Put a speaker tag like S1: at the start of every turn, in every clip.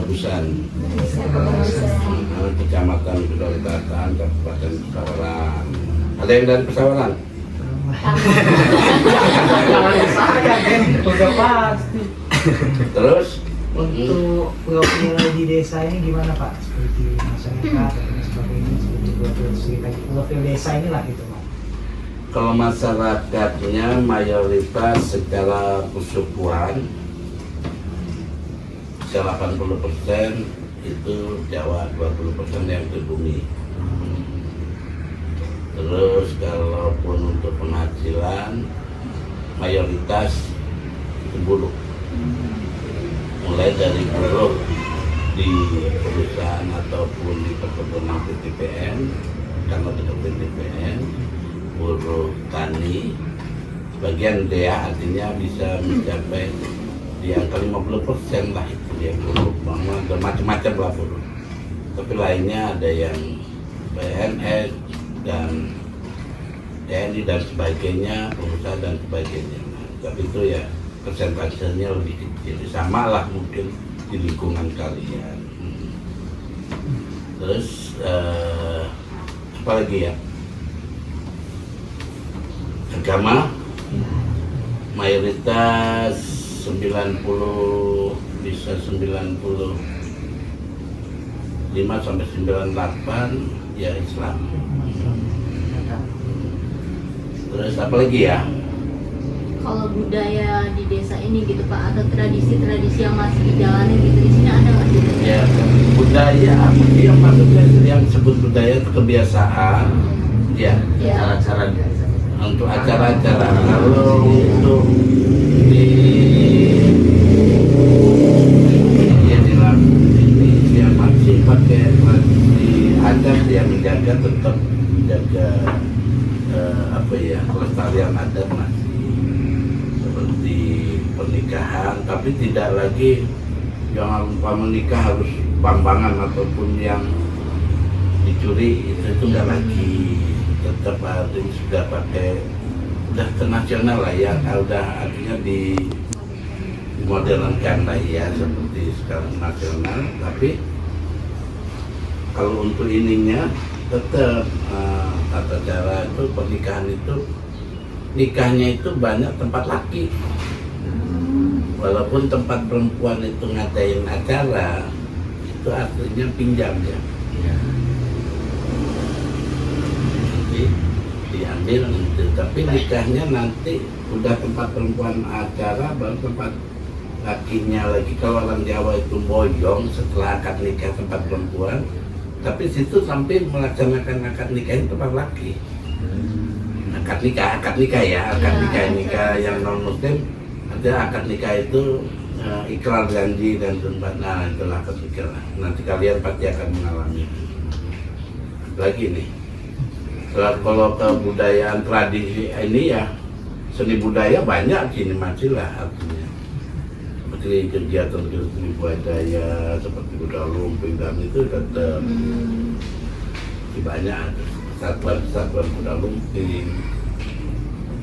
S1: Bagusan, Kecamatan Kedolitatan, Kabupaten Pesawaran. Ada yang dari Pesawaran?
S2: Udah pasti.
S1: Terus
S2: Untuk profil di desa ini gimana Pak? Seperti masyarakat dan sebagainya, seperti profil desa inilah gitu Pak.
S1: kalau masyarakatnya mayoritas secara kesukuan 80% itu Jawa, 20% yang pribumi. Terus kalaupun untuk penghasilan mayoritas itu buruh. Mulai dari buruh di perusahaan ataupun di perkebunan PTPN, karena dekat PTPN, buruh tani, bagian DEA artinya bisa mencapai di angka 50% lah itu yang buruh, dan macam-macam lah buruh. Tapi lainnya ada yang PNS dan TNI dan sebagainya, pengusaha dan sebagainya. Tapi itu ya persentasenya lebih kecil, sama lah mungkin di lingkungan kalian. Terus apa lagi ya? Agama mayoritas 90 bisa 95 sampai 98 ya Islam. Terus apa lagi ya?
S3: Kalau budaya di desa ini gitu Pak, atau tradisi-tradisi yang masih dijalani gitu di sini ada nggak gitu?
S1: Ya budaya apa sih yang maksudnya yang disebut budaya itu kebiasaan ya.
S4: Cara-cara
S1: Untuk acara-acara, kalau untuk di ya dalam ini ya masih pakai tradisi adat yang menjaga, tetap menjaga apa ya, kelestarian adat masih seperti pernikahan, tapi tidak lagi yang menikah harus bambangan ataupun yang dicuri itu enggak lagi, tetap harus sudah pakai, udah internasional lah ya, udah artinya dimodernkan lah ya, seperti sekarang nasional. Tapi kalau untuk ininya tetap tata cara itu pernikahan itu, nikahnya itu banyak tempat laki, walaupun tempat perempuan itu ngadain acara itu artinya pinjam ya. Nanti diambil gitu. Tapi nikahnya nanti udah tempat perempuan acara, baru tempat lakinya lagi. Kalau orang Jawa itu boyong setelah akad nikah tempat perempuan, tapi situ sampai melaksanakan akad nikah itu tempat laki. Akad nikah ya, nikah yang non muslim ada akad nikah itu ikrar janji dan tempat, nah itulah akad nikah. Nanti kalian pasti akan mengalami itu. Lagi nih, kalau kebudayaan tradisi ini ya, seni budaya banyak sini masih lah artinya. Seperti kegiatan seni budaya seperti kuda lumping dan itu tetap banyak, satuan-satuan kuda lumping,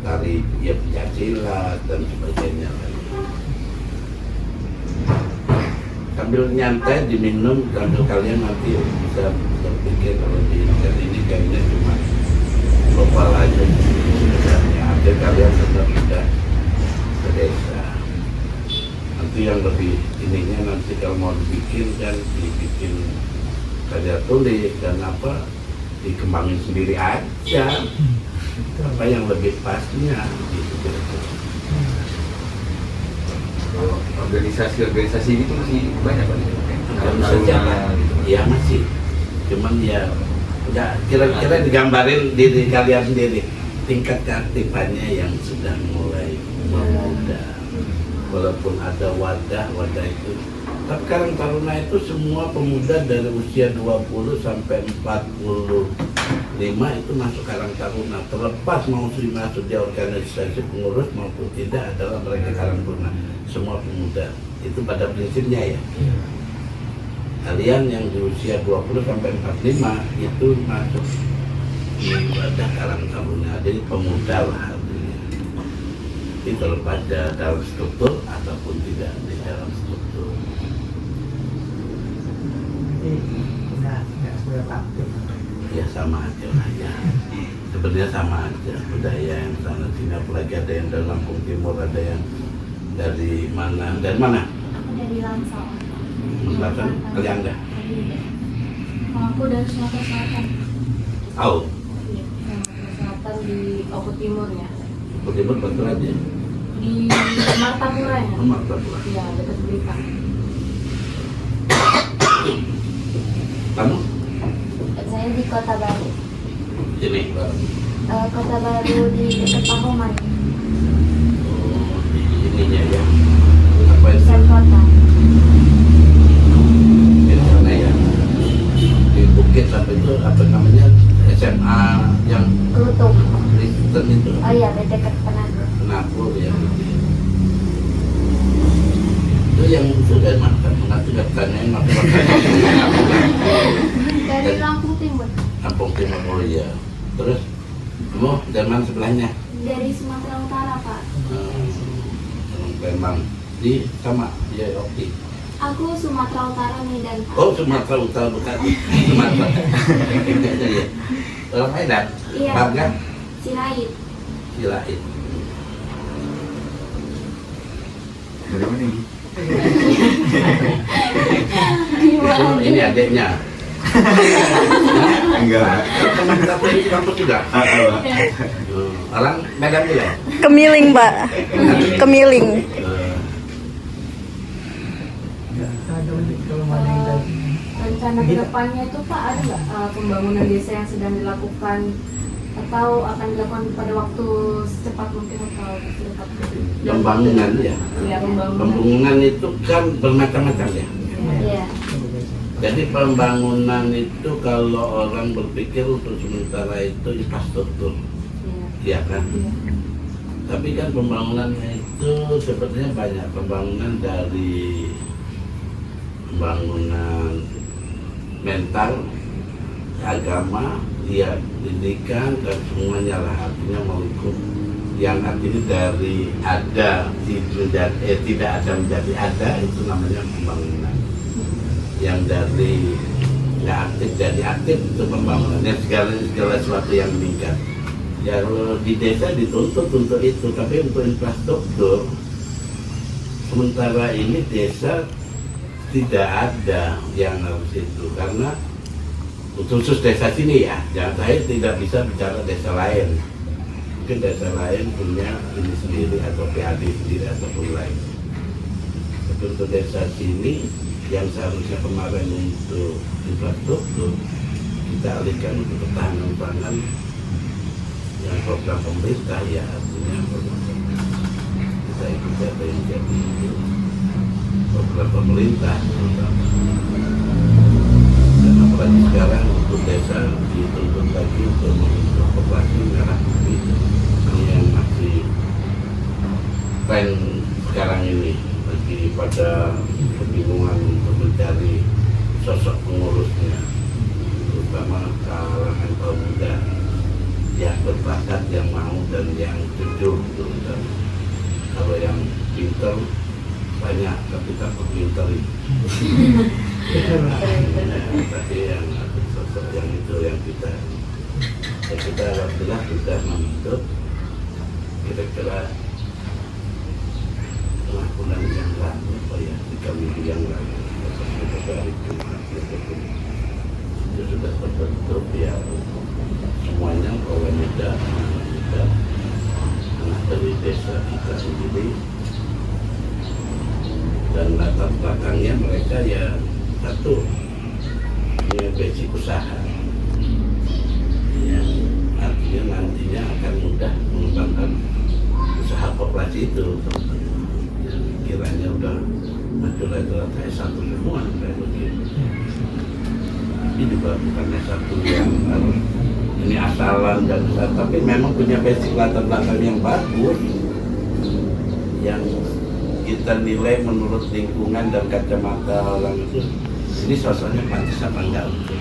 S1: tari ya pencaksilat dan sebagainya. Sambil nyantai diminum, sambil kalian nanti bisa berpikir kalau di ini kayaknya cuma global aja sebenarnya. Ada kalian tetap sudah ke desa. Nanti yang lebih ininya nanti kalau mau dibikin kan dibikin karya tulis dan apa, dikembangin sendiri aja. Apa yang lebih pasnya gitu kira-kira.
S4: Kalau organisasi itu masih banyak banget.
S1: Ya masih, cuman ya udah kira-kira digambarin diri kalian sendiri tingkat keaktifannya yang sudah mulai memudar. Walaupun ada wadah itu, tapi Karang Taruna itu semua pemuda dari usia 20 sampai 45 itu masuk Karang Taruna. Terlepas mau masuk di organisasi pengurus maupun tidak, adalah mereka Karang Taruna. Semua pemuda itu pada prinsipnya ya. Kalian yang di usia 20 sampai 45 itu masuk di wadah Karang Taruna. Jadi pemuda lah artinya. Itu terlepas dalam struktur ataupun tidak di dalam struktur.
S2: berarti nggak seberapa aktif.
S1: Ya sama aja lah ya. Sebenarnya sama aja budaya yang sana sini, apalagi ada yang dari Lampung Timur, ada yang dari mana? Dari mana?
S3: Aku dari Lansau.
S1: Selatan, Alianda.
S3: Kalau aku dari Sumatera Selatan.
S1: Oh,
S3: Iya, Sumatera Selatan di Oku Timurnya.
S1: Lampung Timur betul aja.
S3: Di Martapura ya.
S1: Martapura.
S3: Iya, dekat Blitar.
S1: Kamu?
S3: Saya di Kota Baru.
S1: Sini bareng.
S3: Kota Baru di dekat Pahoman.
S1: Oh, di ininya ya. Apa itu?
S3: Pusat kota.
S1: Di sana ya. Di Bukit apa itu? Apa namanya? SMA yang
S3: Kelutung.
S1: Kristen itu.
S3: Oh iya, dekat Penanggung.
S1: Penapur ya. Itu yang sudah makan, nanti katanya makan.
S3: Dari Lampung Timur.
S1: Lampung Timur, oh iya. Terus, kamu zaman sebelahnya?
S3: Dari Sumatera Utara, Pak.
S1: Orang Palembang. Di sama, ya Oki.
S3: Aku Sumatera Utara Medan, Pak.
S1: Oh, Sumatera Utara, bukan Sumatera. Iya. Orang Medan?
S3: Iya.
S1: Harga?
S3: Sirait.
S1: Sirait.
S4: Dari mana ini?
S1: Itu ini adiknya.
S4: Enggak.
S1: Teman kita di kampus juga. Orang Medan juga.
S5: Kemiling, Pak. Kemiling.
S2: Kalau mana yang tadi
S3: Rencana kedepannya itu Pak, ada nggak pembangunan desa yang sedang dilakukan atau akan dilakukan pada waktu secepat mungkin atau sedekat?
S1: Pembangunan ya.
S3: Iya, pembangunan.
S1: Pembangunan itu kan bermacam-macam ya.
S3: Iya.
S1: Jadi pembangunan itu kalau orang berpikir untuk sementara itu infrastruktur,
S3: Iya.
S1: ya kan?
S3: Iya.
S1: Tapi kan pembangunannya itu sebenarnya banyak pembangunan dari pembangunan mental, agama, ya pendidikan dan semuanya lah, artinya melingkup yang artinya dari ada tidak ada menjadi ada, itu namanya pembangunan. Yang dari nggak aktif jadi aktif, itu pembangunannya segala sesuatu yang meningkat. Ya kalau di desa dituntut untuk itu, tapi untuk infrastruktur sementara ini desa tidak ada yang harus itu, karena khusus desa sini ya, jangan saya tidak bisa bicara desa lain. Mungkin desa lain punya ini sendiri atau PAD sendiri ataupun lain. Tapi untuk desa sini yang seharusnya kemarin untuk infrastruktur kita alihkan untuk ketahanan pangan yang program pemerintah, ya artinya kita ikuti apa yang jadi program pemerintah terutama. Dan apalagi sekarang untuk desa dituntut lagi untuk membentuk koperasi merah putih, ini yang masih tren sekarang ini, lagi pada kebingungan untuk mencari sosok pengurusnya, terutama kalangan kaum muda yang berbakat, yang mau dan yang jujur terutama. Kalau yang pintar banyak, tapi tak pintar itu. Tapi yang sosok yang itu yang kita alhamdulillah sudah membentuk kira-kira setengah bulan yang lalu, apa ya, 3 minggu yang lalu, pada hari Jumat itu sudah terbentuk ya semuanya, kawan muda, anak dari desa kita sendiri, dan latar belakangnya mereka ya satu punya basic usaha yang artinya nantinya akan mudah mengembangkan usaha koperasi itu, yang kiranya udah maju rata-rata S1 semua kayak begitu. Ini juga bukan S1 yang harus ini asalan dan besar, tapi memang punya basic latar belakang yang bagus, yang kita nilai menurut lingkungan dan kacamata orang itu, ini sosoknya pantas apa enggak untuk